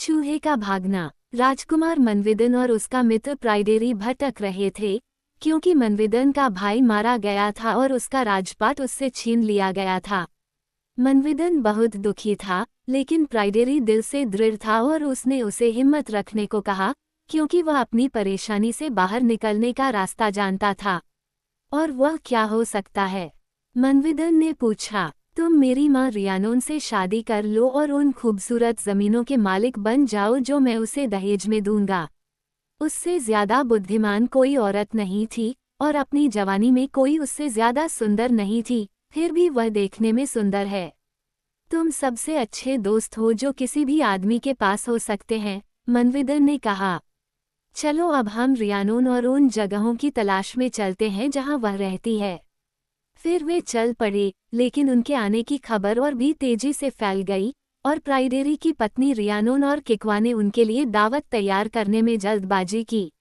चूहे का भागना। राजकुमार मनविदन और उसका मित्र प्राइडेरी भटक रहे थे, क्योंकि मनविदन का भाई मारा गया था और उसका राजपाट उससे छीन लिया गया था। मनविदन बहुत दुखी था, लेकिन प्राइडेरी दिल से दृढ़ था और उसने उसे हिम्मत रखने को कहा, क्योंकि वह अपनी परेशानी से बाहर निकलने का रास्ता जानता था। और वह क्या हो सकता है? मनविदन ने पूछा। तुम मेरी माँ रियानोन से शादी कर लो और उन खूबसूरत जमीनों के मालिक बन जाओ जो मैं उसे दहेज में दूंगा। उससे ज्यादा बुद्धिमान कोई औरत नहीं थी, और अपनी जवानी में कोई उससे ज्यादा सुंदर नहीं थी, फिर भी वह देखने में सुंदर है। तुम सबसे अच्छे दोस्त हो जो किसी भी आदमी के पास हो सकते हैं, मनविदन ने कहा। चलो अब हम रियानोन और उन जगहों की तलाश में चलते हैं जहां वह रहती है। फिर वे चल पड़े, लेकिन उनके आने की खबर और भी तेजी से फैल गई, और प्राइडेरी की पत्नी रियानोन और किकवा ने उनके लिए दावत तैयार करने में जल्दबाजी की।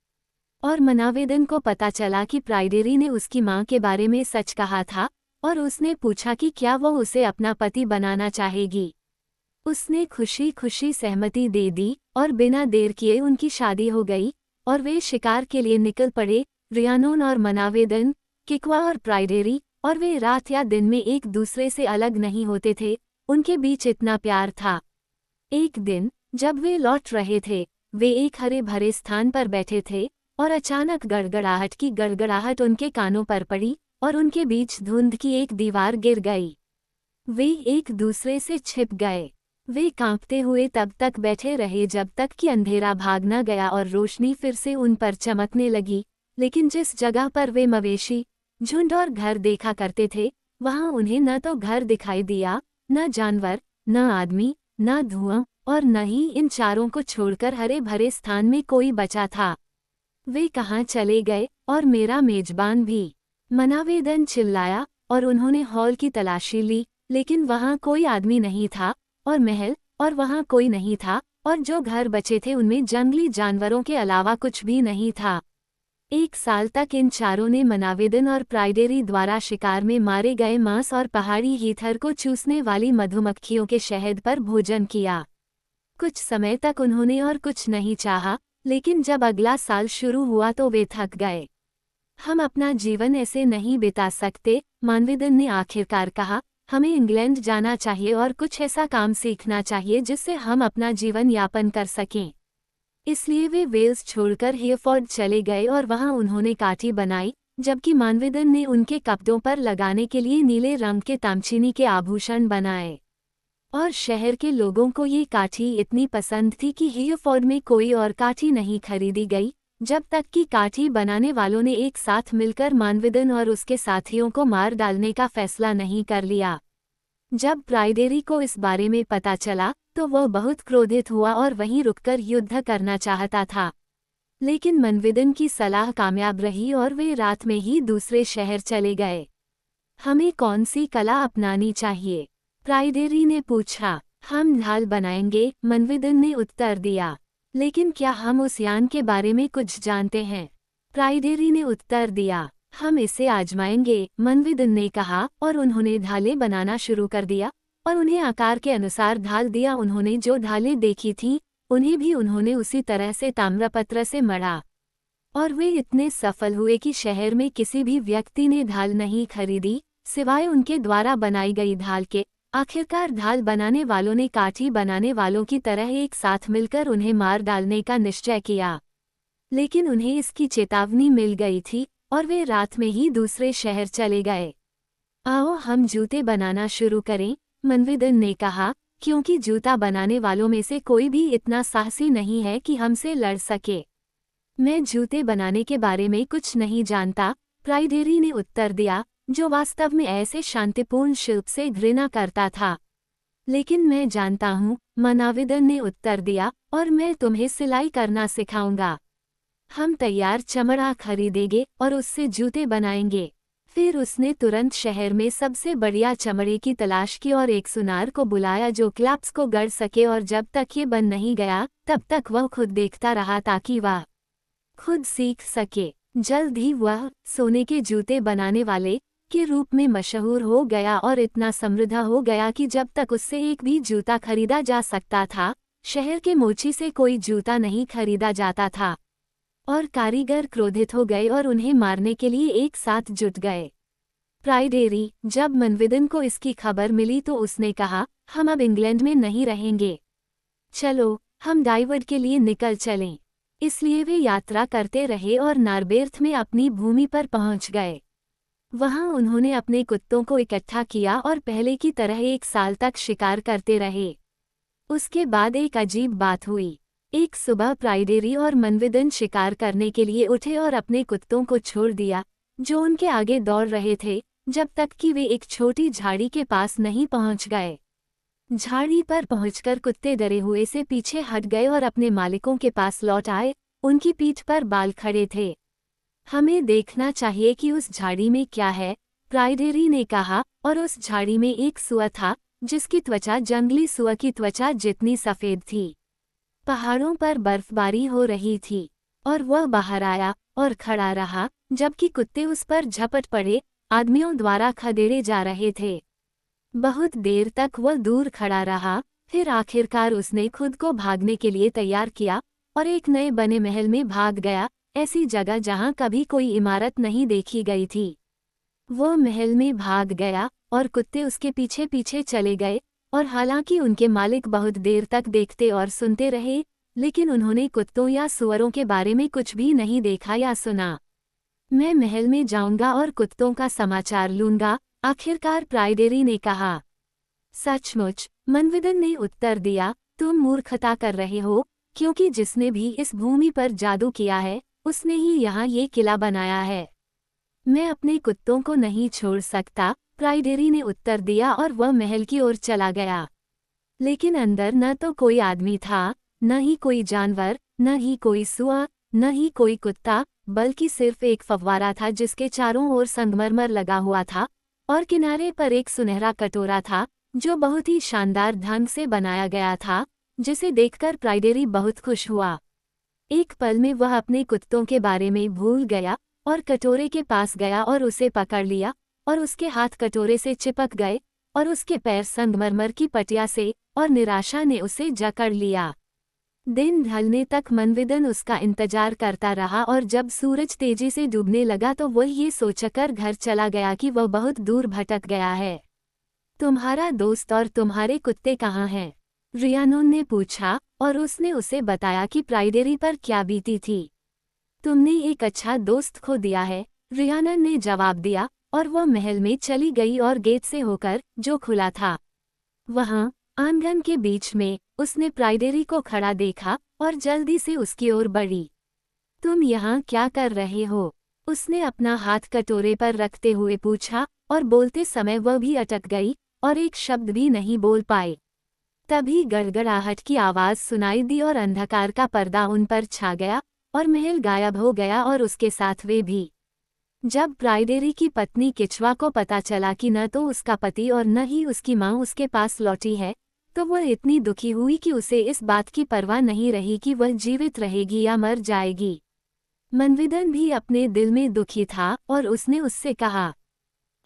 और मनावेदन को पता चला कि प्राइडेरी ने उसकी मां के बारे में सच कहा था, और उसने पूछा कि क्या वह उसे अपना पति बनाना चाहेगी। उसने खुशी खुशी सहमति दे दी, और बिना देर किए उनकी शादी हो गई, और वे शिकार के लिए निकल पड़े, रियानोन और मनावेदन, किकवा और प्राइडेरी, और वे रात या दिन में एक दूसरे से अलग नहीं होते थे, उनके बीच इतना प्यार था। एक दिन, जब वे लौट रहे थे, वे एक हरे भरे स्थान पर बैठे थे, और अचानक गड़गड़ाहट की गड़गड़ाहट उनके कानों पर पड़ी, और उनके बीच धुंध की एक दीवार गिर गई। वे एक दूसरे से छिप गए। वे कांपते हुए तब तक बैठे रहे जब तक कि अंधेरा भाग न गया और रोशनी फिर से उन पर चमकने लगी, लेकिन जिस जगह पर वे मवेशी, झुंड और घर देखा करते थे, वहां उन्हें न तो घर दिखाई दिया, न जानवर, न आदमी, न धुआं, और न ही इन चारों को छोड़कर हरे भरे स्थान में कोई बचा था। वे कहाँ चले गए, और मेरा मेजबान भी? मनावेदन चिल्लाया, और उन्होंने हॉल की तलाशी ली, लेकिन वहां कोई आदमी नहीं था, और महल, और वहां कोई नहीं था, और जो घर बचे थे उनमें जंगली जानवरों के अलावा कुछ भी नहीं था। 1 साल तक इन चारों ने मनावेदन और प्राइडेरी द्वारा शिकार में मारे गए मांस और पहाड़ी हीथर को चूसने वाली मधुमक्खियों के शहद पर भोजन किया। कुछ समय तक उन्होंने और कुछ नहीं चाहा, लेकिन जब अगला साल शुरू हुआ तो वे थक गए। हम अपना जीवन ऐसे नहीं बिता सकते, मानवेदन ने आखिरकार कहा। हमें इंग्लैंड जाना चाहिए और कुछ ऐसा काम सीखना चाहिए जिससे हम अपना जीवन यापन कर सकें। इसलिए वे वेल्स छोड़कर हेयरफोर्ड चले गए और वहां उन्होंने काठी बनाई, जबकि मानवेदन ने उनके कपड़ों पर लगाने के लिए नीले रंग के तामचीनी के आभूषण बनाए। और शहर के लोगों को ये काठी इतनी पसंद थी कि हेयरफोर्ड में कोई और काठी नहीं खरीदी गई, जब तक कि काठी बनाने वालों ने एक साथ मिलकर मानवेदन और उसके साथियों को मार डालने का फैसला नहीं कर लिया। जब प्राइडेरी को इस बारे में पता चला, तो वह बहुत क्रोधित हुआ और वहीं रुककर युद्ध करना चाहता था। लेकिन मनविदन की सलाह कामयाब रही और वे रात में ही दूसरे शहर चले गए। हमें कौन सी कला अपनानी चाहिए? प्राइडेरी ने पूछा। हम ढाल बनाएंगे, मनविदन ने उत्तर दिया। लेकिन क्या हम उस यान के बारे में कुछ जानते हैं? प्राइडेरी ने उत्तर दिया। हम इसे आजमाएंगे, मनविदन ने कहा, और उन्होंने ढालें बनाना शुरू कर दिया, और उन्हें आकार के अनुसार ढाल दिया। उन्होंने जो ढालें देखी थीं, उन्हें भी उन्होंने उसी तरह से ताम्रपत्र से मढ़ा। और वे इतने सफल हुए कि शहर में किसी भी व्यक्ति ने ढाल नहीं खरीदी, सिवाय उनके द्वारा बनाई गई ढाल के। आखिरकार ढाल बनाने वालों ने काठी बनाने वालों की तरह एक साथ मिलकर उन्हें मार डालने का निश्चय किया। लेकिन उन्हें इसकी चेतावनी मिल गई थी, और वे रात में ही दूसरे शहर चले गए। आओ हम जूते बनाना शुरू करें, मनविदन ने कहा, क्योंकि जूता बनाने वालों में से कोई भी इतना साहसी नहीं है कि हमसे लड़ सके। मैं जूते बनाने के बारे में कुछ नहीं जानता, प्राइडेरी ने उत्तर दिया, जो वास्तव में ऐसे शांतिपूर्ण शिल्प से घृणा करता था। लेकिन मैं जानता हूँ, मनाविदन ने उत्तर दिया, और मैं तुम्हें सिलाई करना सिखाऊंगा। हम तैयार चमड़ा खरीदेंगे और उससे जूते बनाएंगे। फिर उसने तुरंत शहर में सबसे बढ़िया चमड़े की तलाश की और एक सुनार को बुलाया जो क्लैप्स को गढ़ सके, और जब तक ये बन नहीं गया तब तक वह खुद देखता रहा ताकि वह खुद सीख सके। जल्द ही वह सोने के जूते बनाने वाले के रूप में मशहूर हो गया और इतना समृद्ध हो गया कि जब तक उससे एक भी जूता खरीदा जा सकता था, शहर के मोची से कोई जूता नहीं खरीदा जाता था। और कारीगर क्रोधित हो गए और उन्हें मारने के लिए एक साथ जुट गए। प्राइडेरी, जब मनविदन को इसकी खबर मिली तो उसने कहा, हम अब इंग्लैंड में नहीं रहेंगे। चलो, हम डाइवर्ड के लिए निकल चलें। इसलिए वे यात्रा करते रहे और नार्बेर्थ में अपनी भूमि पर पहुंच गए। वहां उन्होंने अपने कुत्तों को इकट्ठा किया और पहले की तरह एक साल तक शिकार करते रहे। उसके बाद एक अजीब बात हुई। एक सुबह प्राइडेरी और मनविदन शिकार करने के लिए उठे और अपने कुत्तों को छोड़ दिया, जो उनके आगे दौड़ रहे थे, जब तक कि वे एक छोटी झाड़ी के पास नहीं पहुंच गए। झाड़ी पर पहुंचकर कुत्ते डरे हुए से पीछे हट गए और अपने मालिकों के पास लौट आए। उनकी पीठ पर बाल खड़े थे। हमें देखना चाहिए कि उस झाड़ी में क्या है, प्राइडेरी ने कहा, और उस झाड़ी में एक सुअर था, जिसकी त्वचा जंगली सुअर की त्वचा जितनी सफेद थी। पहाड़ों पर बर्फबारी हो रही थी, और वह बाहर आया और खड़ा रहा, जबकि कुत्ते उस पर झपट पड़े, आदमियों द्वारा खदेड़े जा रहे थे। बहुत देर तक वह दूर खड़ा रहा, फिर आखिरकार उसने खुद को भागने के लिए तैयार किया और एक नए बने महल में भाग गया, ऐसी जगह जहां कभी कोई इमारत नहीं देखी गई थी। वो महल में भाग गया और कुत्ते उसके पीछे पीछे चले गए, और हालांकि उनके मालिक बहुत देर तक देखते और सुनते रहे, लेकिन उन्होंने कुत्तों या सुअरों के बारे में कुछ भी नहीं देखा या सुना। मैं महल में जाऊंगा और कुत्तों का समाचार लूंगा, आखिरकार प्राइडेरी ने कहा। सचमुच, मनविदन ने उत्तर दिया, तुम मूर्खता कर रहे हो, क्योंकि जिसने भी इस भूमि पर जादू किया है, उसने ही यहाँ ये किला बनाया है। मैं अपने कुत्तों को नहीं छोड़ सकता, प्राइडेरी ने उत्तर दिया और वह महल की ओर चला गया। लेकिन अंदर न तो कोई आदमी था, न ही कोई जानवर, न ही कोई सुअर, न ही कोई कुत्ता, बल्कि सिर्फ एक फव्वारा था जिसके चारों ओर संगमरमर लगा हुआ था, और किनारे पर एक सुनहरा कटोरा था, जो बहुत ही शानदार ढंग से बनाया गया था, जिसे देखकर प्राइडेरी बहुत खुश हुआ। एक पल में वह अपने कुत्तों के बारे में भूल गया और कटोरे के पास गया और उसे पकड़ लिया, और उसके हाथ कटोरे से चिपक गए, और उसके पैर संगमरमर की पटिया से, और निराशा ने उसे जकड़ लिया। दिन ढलने तक मनविदन उसका इंतजार करता रहा, और जब सूरज तेजी से डूबने लगा तो वह ये सोचकर घर चला गया कि वह बहुत दूर भटक गया है। तुम्हारा दोस्त और तुम्हारे कुत्ते कहाँ हैं? रियानोन ने पूछा, और उसने उसे बताया कि प्राइडेरी पर क्या बीती थी। तुमने एक अच्छा दोस्त खो दिया है, रियानन ने जवाब दिया, और वह महल में चली गई और गेट से होकर, जो खुला था, वहां आंगन के बीच में उसने प्राइडेरी को खड़ा देखा और जल्दी से उसकी ओर बढ़ी। तुम यहाँ क्या कर रहे हो? उसने अपना हाथ कटोरे पर रखते हुए पूछा, और बोलते समय वह भी अटक गई और एक शब्द भी नहीं बोल पाए। तभी गड़गड़ाहट की आवाज सुनाई दी और अंधकार का पर्दा उन पर छा गया, और महल गायब हो गया और उसके साथ वे भी। जब प्राइडेरी की पत्नी किचवा को पता चला कि न तो उसका पति और न ही उसकी माँ उसके पास लौटी है, तो वह इतनी दुखी हुई कि उसे इस बात की परवाह नहीं रही कि वह जीवित रहेगी या मर जाएगी। मनविदन भी अपने दिल में दुखी था और उसने उससे कहा,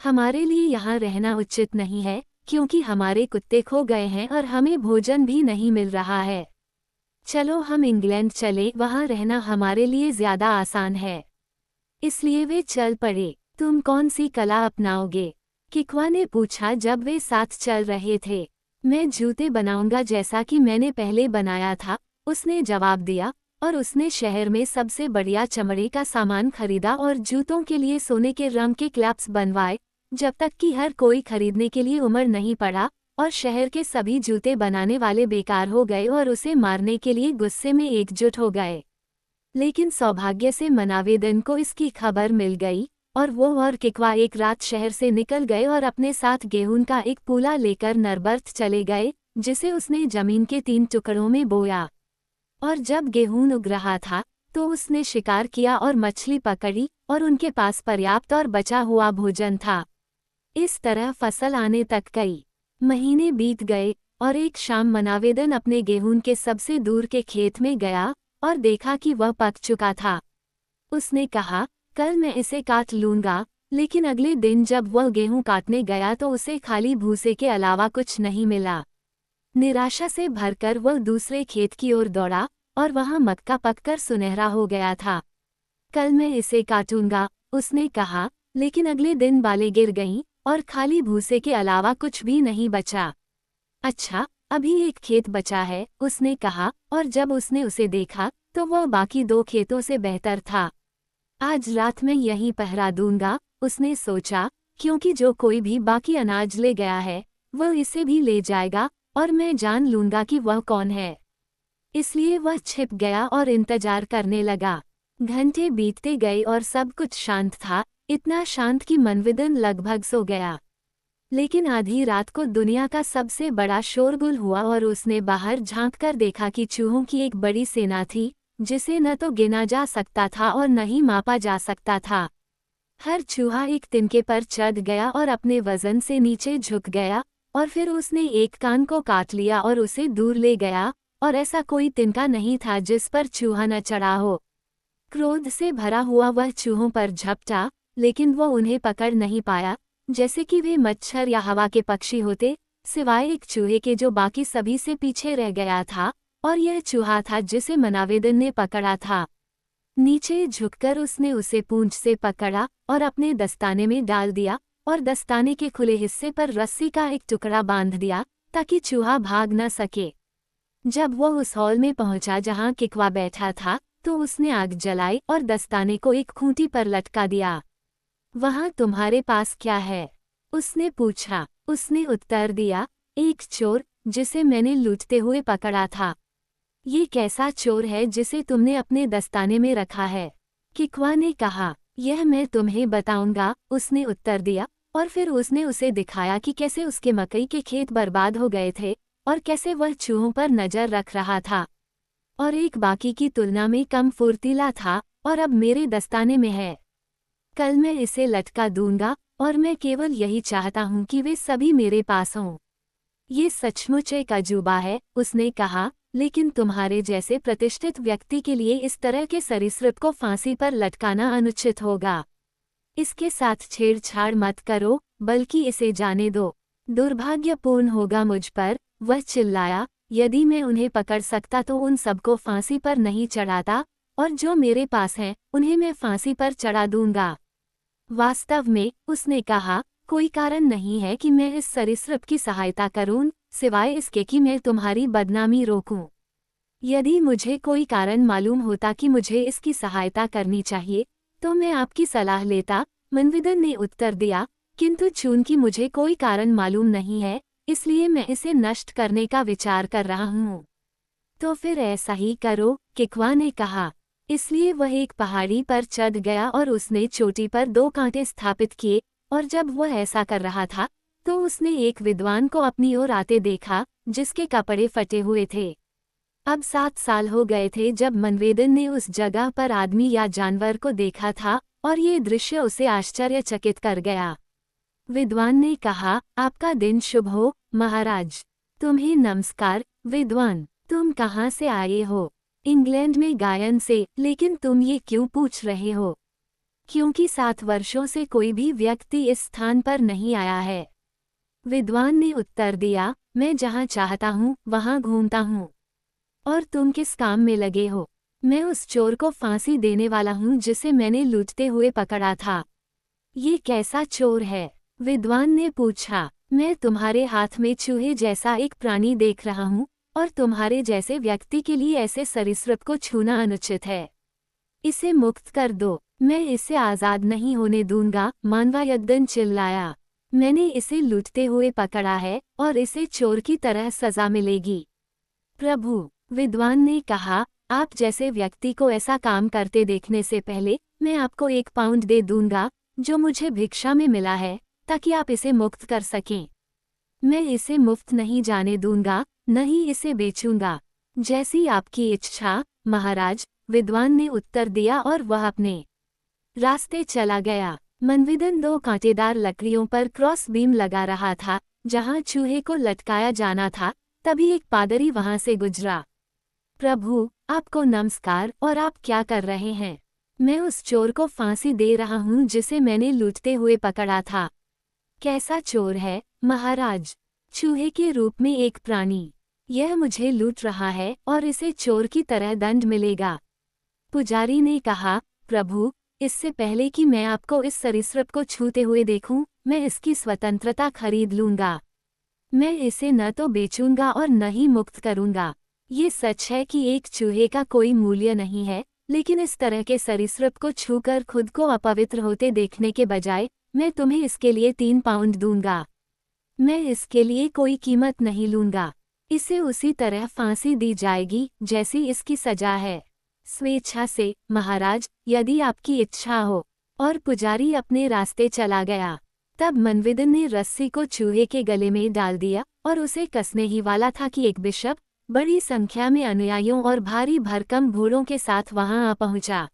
हमारे लिए यहाँ रहना उचित नहीं है, क्योंकि हमारे कुत्ते खो गए हैं और हमें भोजन भी नहीं मिल रहा है। चलो हम इंग्लैंड चले, वहाँ रहना हमारे लिए ज्यादा आसान है। इसलिए वे चल पड़े। तुम कौन सी कला अपनाओगे? किकवा ने पूछा जब वे साथ चल रहे थे। मैं जूते बनाऊंगा जैसा कि मैंने पहले बनाया था, उसने जवाब दिया, और उसने शहर में सबसे बढ़िया चमड़े का सामान खरीदा और जूतों के लिए सोने के रंग के क्लैप्स बनवाए, जब तक कि हर कोई खरीदने के लिए उमड़ नहीं पड़ा, और शहर के सभी जूते बनाने वाले बेकार हो गए और उसे मारने के लिए गुस्से में एकजुट हो गए। लेकिन सौभाग्य से मनवेदन को इसकी खबर मिल गई, और वो और किकवा एक रात शहर से निकल गए और अपने साथ गेहूं का एक पूला लेकर नरबर्थ चले गए, जिसे उसने जमीन के 3 टुकड़ों में बोया। और जब गेहूं उग रहा था, तो उसने शिकार किया और मछली पकड़ी, और उनके पास पर्याप्त और बचा हुआ भोजन था। इस तरह फसल आने तक कई महीने बीत गए, और एक शाम मनवेदन अपने गेहूं के सबसे दूर के खेत में गया और देखा कि वह पक चुका था। उसने कहा, कल मैं इसे काट लूंगा, लेकिन अगले दिन जब वह गेहूं काटने गया तो उसे खाली भूसे के अलावा कुछ नहीं मिला। निराशा से भरकर वह दूसरे खेत की ओर दौड़ा और वहां मक्का पककर सुनहरा हो गया था। कल मैं इसे काटूंगा, उसने कहा, लेकिन अगले दिन बालें गिर गईं और खाली भूसे के अलावा कुछ भी नहीं बचा। अच्छा, अभी एक खेत बचा है, उसने कहा, और जब उसने उसे देखा तो वह बाकी 2 खेतों से बेहतर था। आज रात मैं यहीं पहरा दूंगा, उसने सोचा, क्योंकि जो कोई भी बाकी अनाज ले गया है वह इसे भी ले जाएगा और मैं जान लूंगा कि वह कौन है। इसलिए वह छिप गया और इंतजार करने लगा। घंटे बीतते गए और सब कुछ शांत था, इतना शांत कि मनविदन लगभग सो गया। लेकिन आधी रात को दुनिया का सबसे बड़ा शोरगुल हुआ और उसने बाहर झांककर देखा कि चूहों की एक बड़ी सेना थी, जिसे न तो गिना जा सकता था और न ही मापा जा सकता था। हर चूहा एक तिनके पर चढ़ गया और अपने वजन से नीचे झुक गया, और फिर उसने एक कान को काट लिया और उसे दूर ले गया, और ऐसा कोई तिनका नहीं था जिस पर चूहा न चढ़ा हो। क्रोध से भरा हुआ वह चूहों पर झपटा, लेकिन वह उन्हें पकड़ नहीं पाया, जैसे कि वे मच्छर या हवा के पक्षी होते, सिवाय एक चूहे के जो बाकी सभी से पीछे रह गया था, और यह चूहा था जिसे मनवेदन ने पकड़ा था। नीचे झुककर उसने उसे पूंछ से पकड़ा और अपने दस्ताने में डाल दिया और दस्ताने के खुले हिस्से पर रस्सी का एक टुकड़ा बांध दिया ताकि चूहा भाग न सके। जब वह उस हॉल में पहुंचा जहां किकवा बैठा था तो उसने आग जलाई और दस्ताने को एक खूंटी पर लटका दिया। वहां तुम्हारे पास क्या है? उसने पूछा। उसने उत्तर दिया, एक चोर जिसे मैंने लूटते हुए पकड़ा था। ये कैसा चोर है जिसे तुमने अपने दस्ताने में रखा है? किकवा ने कहा, यह मैं तुम्हें बताऊंगा, उसने उत्तर दिया, और फिर उसने उसे दिखाया कि कैसे उसके मकई के खेत बर्बाद हो गए थे और कैसे वह चूहों पर नजर रख रहा था और एक बाकी की तुलना में कम फुर्तीला था और अब मेरे दस्ताने में है। कल मैं इसे लटका दूंगा और मैं केवल यही चाहता हूं कि वे सभी मेरे पास हों। ये सचमुच एक अजूबा है, उसने कहा, लेकिन तुम्हारे जैसे प्रतिष्ठित व्यक्ति के लिए इस तरह के सरीसृप को फांसी पर लटकाना अनुचित होगा। इसके साथ छेड़छाड़ मत करो, बल्कि इसे जाने दो। दुर्भाग्यपूर्ण होगा मुझ पर, वह चिल्लाया, यदि मैं उन्हें पकड़ सकता तो उन सबको फांसी पर नहीं चढ़ाता, और जो मेरे पास हैं उन्हें मैं फांसी पर चढ़ा दूंगा। वास्तव में, उसने कहा, कोई कारण नहीं है कि मैं इस सरीसृप की सहायता करूं, सिवाय इसके कि मैं तुम्हारी बदनामी रोकूं। यदि मुझे कोई कारण मालूम होता कि मुझे इसकी सहायता करनी चाहिए, तो मैं आपकी सलाह लेता, मनविदन ने उत्तर दिया, किंतु चूंकि मुझे कोई कारण मालूम नहीं है, इसलिए मैं इसे नष्ट करने का विचार कर रहा हूँ। तो फिर ऐसा ही करो, किकवा ने कहा। इसलिए वह एक पहाड़ी पर चढ़ गया और उसने चोटी पर 2 कांटे स्थापित किए, और जब वह ऐसा कर रहा था तो उसने एक विद्वान को अपनी ओर आते देखा, जिसके कपड़े फटे हुए थे। अब 7 साल हो गए थे जब मनवेदन ने उस जगह पर आदमी या जानवर को देखा था, और ये दृश्य उसे आश्चर्यचकित कर गया। विद्वान ने कहा, आपका दिन शुभ हो, महाराज। तुम्हें नमस्कार, विद्वान। तुम कहाँ से आए हो? इंग्लैंड में गायन से, लेकिन तुम ये क्यों पूछ रहे हो? क्योंकि 7 वर्षों से कोई भी व्यक्ति इस स्थान पर नहीं आया है। विद्वान ने उत्तर दिया, मैं जहाँ चाहता हूँ वहाँ घूमता हूँ। और तुम किस काम में लगे हो? मैं उस चोर को फांसी देने वाला हूँ जिसे मैंने लूटते हुए पकड़ा था। ये कैसा चोर है? विद्वान ने पूछा। मैं तुम्हारे हाथ में चूहे जैसा एक प्राणी देख रहा हूँ, और तुम्हारे जैसे व्यक्ति के लिए ऐसे सरीसृप को छूना अनुचित है। इसे मुक्त कर दो। मैं इसे आज़ाद नहीं होने दूंगा, मानवायद्दन चिल्लाया। मैंने इसे लूटते हुए पकड़ा है और इसे चोर की तरह सजा मिलेगी। प्रभु, विद्वान ने कहा, आप जैसे व्यक्ति को ऐसा काम करते देखने से पहले मैं आपको 1 पाउंड दे दूंगा, जो मुझे भिक्षा में मिला है, ताकि आप इसे मुक्त कर सकें। मैं इसे मुफ्त नहीं जाने दूंगा, न ही इसे बेचूंगा। जैसी आपकी इच्छा, महाराज, विद्वान ने उत्तर दिया और वह अपने रास्ते चला गया। मनविदन 2 कांटेदार लकड़ियों पर क्रॉस बीम लगा रहा था, जहां चूहे को लटकाया जाना था। तभी एक पादरी वहां से गुजरा। प्रभु, आपको नमस्कार, और आप क्या कर रहे हैं? मैं उस चोर को फांसी दे रहा हूं जिसे मैंने लूटते हुए पकड़ा था। कैसा चोर है, महाराज? चूहे के रूप में एक प्राणी। यह मुझे लूट रहा है और इसे चोर की तरह दंड मिलेगा। पुजारी ने कहा, प्रभु, इससे पहले कि मैं आपको इस सरीसृप को छूते हुए देखूं, मैं इसकी स्वतंत्रता खरीद लूंगा। मैं इसे न तो बेचूंगा और न ही मुक्त करूंगा। ये सच है कि एक चूहे का कोई मूल्य नहीं है, लेकिन इस तरह के सरीसृप को छूकर खुद को अपवित्र होते देखने के बजाय मैं तुम्हें इसके लिए 3 पाउंड दूंगा। मैं इसके लिए कोई कीमत नहीं लूंगा। इसे उसी तरह फांसी दी जाएगी जैसी इसकी सजा है। स्वेच्छा से, महाराज, यदि आपकी इच्छा हो। और पुजारी अपने रास्ते चला गया। तब मनविदन ने रस्सी को चूहे के गले में डाल दिया और उसे कसने ही वाला था कि एक बिशप बड़ी संख्या में अनुयायियों और भारी भरकम घोड़ों के साथ वहां आ पहुंचा।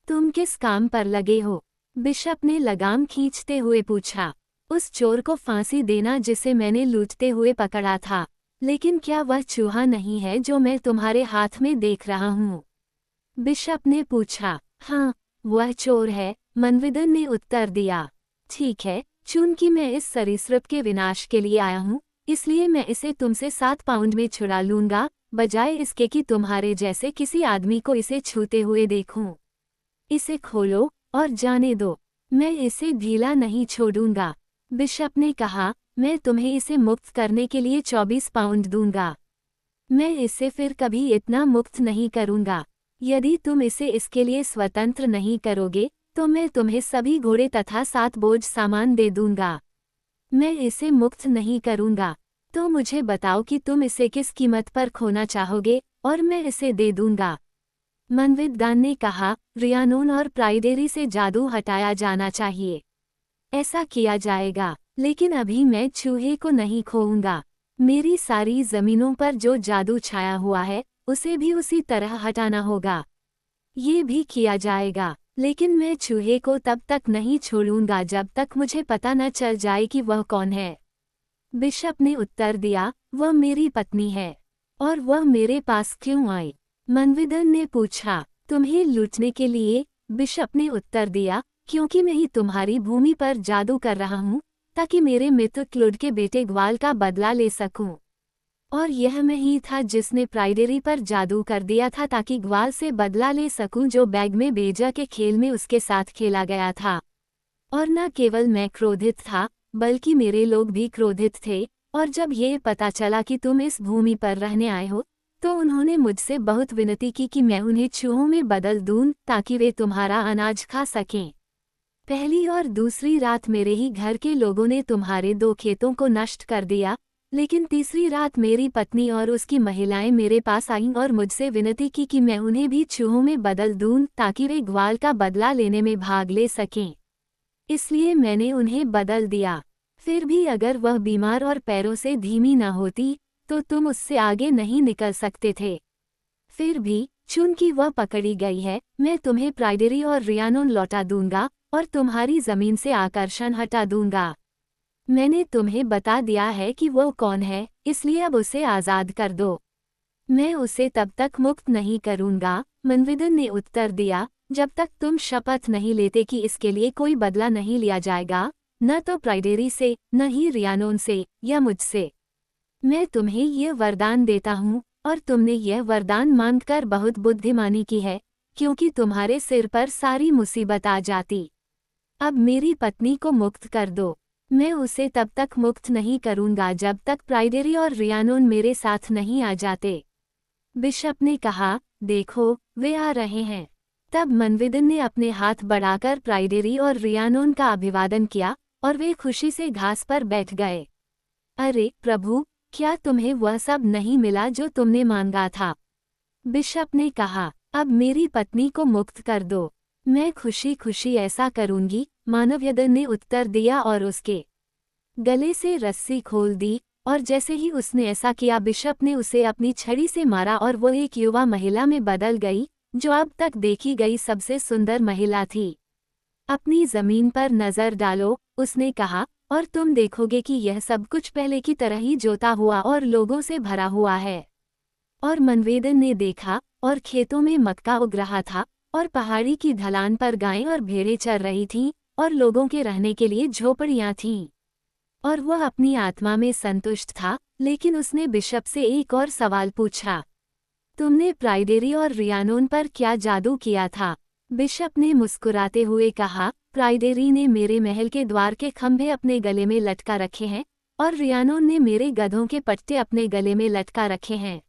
तुम किस काम पर लगे हो? बिशप ने लगाम खींचते हुए पूछा। उस चोर को फांसी देना जिसे मैंने लूटते हुए पकड़ा था। लेकिन क्या वह चूहा नहीं है जो मैं तुम्हारे हाथ में देख रहा हूँ? बिशप ने पूछा। हाँ, वह चोर है, मनविदन ने उत्तर दिया। ठीक है, चूंकि मैं इस सरीसृप के विनाश के लिए आया हूँ, इसलिए मैं इसे तुमसे 7 पाउंड में छुड़ा लूंगा, बजाय इसके कि तुम्हारे जैसे किसी आदमी को इसे छूते हुए देखूं। इसे खोलो और जाने दो। मैं इसे ढीला नहीं छोड़ूंगा। बिशप ने कहा, मैं तुम्हें इसे मुक्त करने के लिए 24 पाउंड दूंगा। मैं इसे फिर कभी इतना मुक्त नहीं करूंगा। यदि तुम इसे इसके लिए स्वतंत्र नहीं करोगे, तो मैं तुम्हें सभी घोड़े तथा 7 बोझ सामान दे दूंगा। मैं इसे मुक्त नहीं करूंगा। तो मुझे बताओ कि तुम इसे किस कीमत पर खोना चाहोगे और मैं इसे दे दूंगा। मनविदन ने कहा, रियानोन और प्राइडेरी से जादू हटाया जाना चाहिए। ऐसा किया जाएगा, लेकिन अभी मैं चूहे को नहीं खोऊंगा। मेरी सारी जमीनों पर जो जादू छाया हुआ है, उसे भी उसी तरह हटाना होगा। ये भी किया जाएगा, लेकिन मैं चूहे को तब तक नहीं छोड़ूंगा जब तक मुझे पता न चल जाए कि वह कौन है। बिशप ने उत्तर दिया, वह मेरी पत्नी है। और वह मेरे पास क्यों आई? मनविदन ने पूछा। तुम्हें लूटने के लिए, बिशप ने उत्तर दिया, क्योंकि मैं ही तुम्हारी भूमि पर जादू कर रहा हूँ, ताकि मेरे मित्र क्लुड के बेटे ग्वाल का बदला ले सकूं। और यह मैं ही था जिसने प्राइडेरी पर जादू कर दिया था ताकि ग्वाल से बदला ले सकूं जो बैग में बेजा के खेल में उसके साथ खेला गया था। और न केवल मैं क्रोधित था, बल्कि मेरे लोग भी क्रोधित थे, और जब ये पता चला कि तुम इस भूमि पर रहने आए हो, तो उन्होंने मुझसे बहुत विनती की कि मैं उन्हें चूहों में बदल दूं ताकि वे तुम्हारा अनाज खा सकें। पहली और दूसरी रात मेरे ही घर के लोगों ने तुम्हारे 2 खेतों को नष्ट कर दिया, लेकिन तीसरी रात मेरी पत्नी और उसकी महिलाएं मेरे पास आईं और मुझसे विनती की कि मैं उन्हें भी चूहों में बदल दूं ताकि वे ग्वाल का बदला लेने में भाग ले सकें। इसलिए मैंने उन्हें बदल दिया। फिर भी अगर वह बीमार और पैरों से धीमी न होती, तो तुम उससे आगे नहीं निकल सकते थे। फिर भी, चूंकि वह पकड़ी गई है, मैं तुम्हें प्राइडेरी और रियानोन लौटा दूंगा और तुम्हारी जमीन से आकर्षण हटा दूंगा। मैंने तुम्हें बता दिया है कि वो कौन है, इसलिए अब उसे आज़ाद कर दो। मैं उसे तब तक मुक्त नहीं करूंगा, मनविदन ने उत्तर दिया, जब तक तुम शपथ नहीं लेते कि इसके लिए कोई बदला नहीं लिया जाएगा, न तो प्राइडेरी से, न ही रियानोन से या मुझसे। मैं तुम्हें यह वरदान देता हूँ, और तुमने यह वरदान मांगकर बहुत बुद्धिमानी की है, क्योंकि तुम्हारे सिर पर सारी मुसीबत आ जाती। अब मेरी पत्नी को मुक्त कर दो। मैं उसे तब तक मुक्त नहीं करूंगा जब तक प्राइडेरी और रियानोन मेरे साथ नहीं आ जाते। बिशप ने कहा, देखो, वे आ रहे हैं। तब मनविदन ने अपने हाथ बढ़ाकर प्राइडेरी और रियानोन का अभिवादन किया, और वे खुशी से घास पर बैठ गए। अरे प्रभु, क्या तुम्हें वह सब नहीं मिला जो तुमने मांगा था? बिशप ने कहा, अब मेरी पत्नी को मुक्त कर दो। मैं खुशी खुशी ऐसा करूंगी, मानवयदन ने उत्तर दिया और उसके गले से रस्सी खोल दी, और जैसे ही उसने ऐसा किया बिशप ने उसे अपनी छड़ी से मारा और वो एक युवा महिला में बदल गई, जो अब तक देखी गई सबसे सुंदर महिला थी। अपनी जमीन पर नजर डालो, उसने कहा, और तुम देखोगे कि यह सब कुछ पहले की तरह ही जोता हुआ और लोगों से भरा हुआ है। और मनवेदन ने देखा, और खेतों में मक्का उग रहा था, और पहाड़ी की ढलान पर गायें और भेड़ें चर रही थीं, और लोगों के रहने के लिए झोपड़ियां थीं। और वह अपनी आत्मा में संतुष्ट था, लेकिन उसने बिशप से एक और सवाल पूछा। तुमने प्राइडेरी और रियानोन पर क्या जादू किया था? बिशप ने मुस्कुराते हुए कहा, प्राइडेरी ने मेरे महल के द्वार के खंभे अपने गले में लटका रखे हैं, और रियानोन ने मेरे गधों के पट्टे अपने गले में लटका रखे हैं।